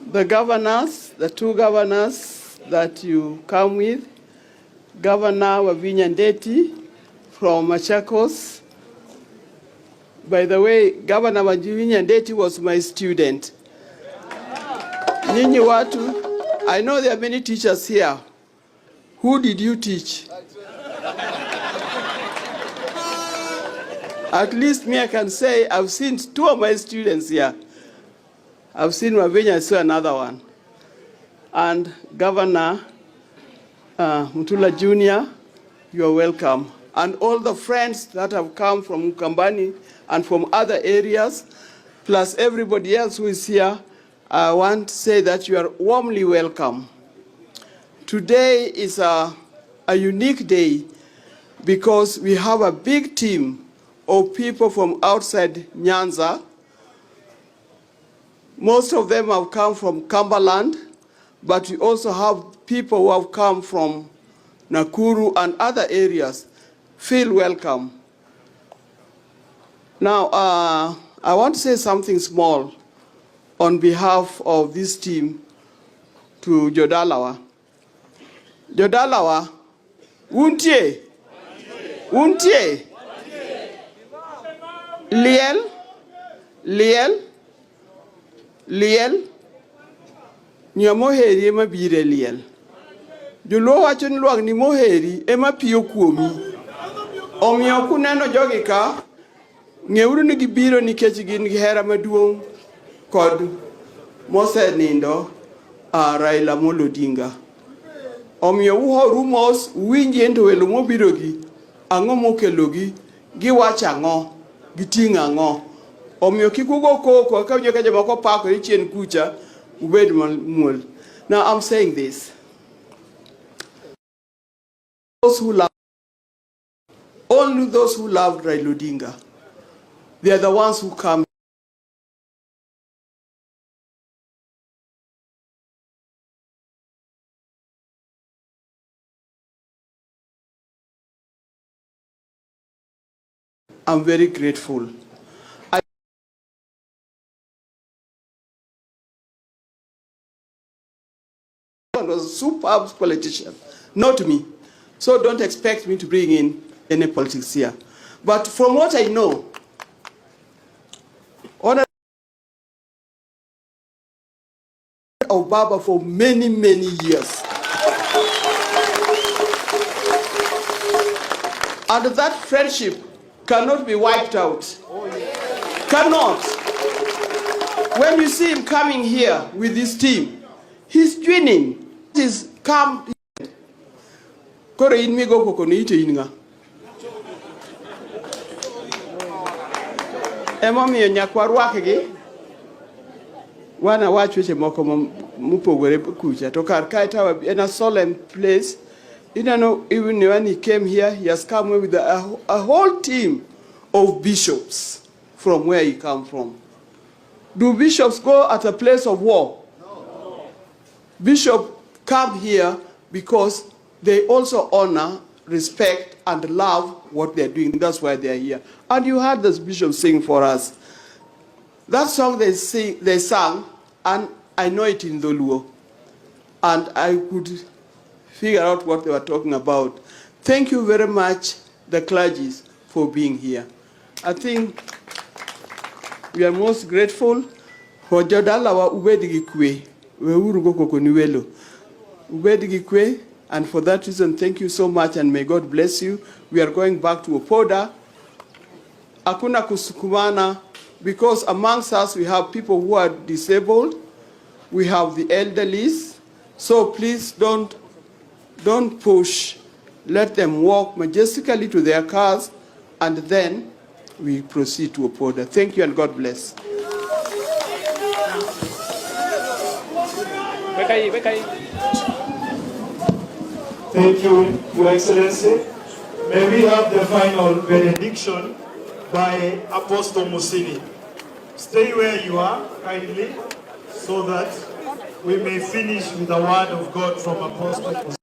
the governors, the two governors that you come with, Governor Wavinya Ndeti from Machakos. By the way, Governor Wavinya Ndeti was my student. Nyinyi watu, I know there are many teachers here. Who did you teach? At least me, I can say I've seen two of my students here. I've seen Wavinya, I saw another one. And Governor Mutula Jr., you're welcome. And all the friends that have come from Mukambani and from other areas, plus everybody else who is here, I want to say that you are warmly welcome. Today is a unique day because we have a big team of people from outside Nyanza. Most of them have come from Cumberland, but we also have people who have come from Nakuru and other areas. Feel welcome. Now, I want to say something small on behalf of this team to Jodalawa. Jodalawa, untie, untie, liel, liel, liel, nyamoheri ema bire liel. Julo wacho ni luang ni moheri ema piyo kuomi. Omiyo kuneno jogi ka, ng'euru ni gibiro nikech gin gi hera maduong' kod mosenindo Raila Odinga. Omiyo uhoru mos uwinji ento welo mobiro gi ang'o mokelogi, giwacho ang'o, giting'o ang'o. Omiyo kik ugo koko ka winjo ka jomoko pakore chien kucha ubed mamuol. Now I'm saying this. Those who love, only those who loved Raila Odinga, they are the ones who come. I'm very grateful. I was a superb politician, not me. So don't expect me to bring in any politics here. But from what I know, of Baba for many, many years. And that friendship cannot be wiped out. Cannot. When you see him coming here with his team, he's twinning. He's come. Kore in mi go koko ni ite inga. Ema miyo nyakwa rwake gi. Wana wacho weche moko mupogore kucha. To kar kae tawa in a solemn place. You know, even when he came here, he has come with a whole team of bishops from where he come from. Do bishops go at a place of war? No. Bishops come here because they also honor, respect, and love what they're doing. That's why they're here. And you heard this bishop sing for us. That song they sang, and I know it in Dholuo. And I could figure out what they were talking about. Thank you very much, the clergies, for being here. I think we are most grateful for Jodalawa Ubedigi Ubedigi, and for that reason, thank you so much, and may God bless you. We are going back to Opoda. Akuna kusukumana, because amongst us we have people who are disabled, we have the elderly, so please don't push. Let them walk majestically to their cars, and then we proceed to Opoda. Thank you, and God bless. Thank you, Your Excellency. May we have the final benediction by Apostle Musini. Stay where you are, kindly, so that we may finish with the word of God from Apostle Musini.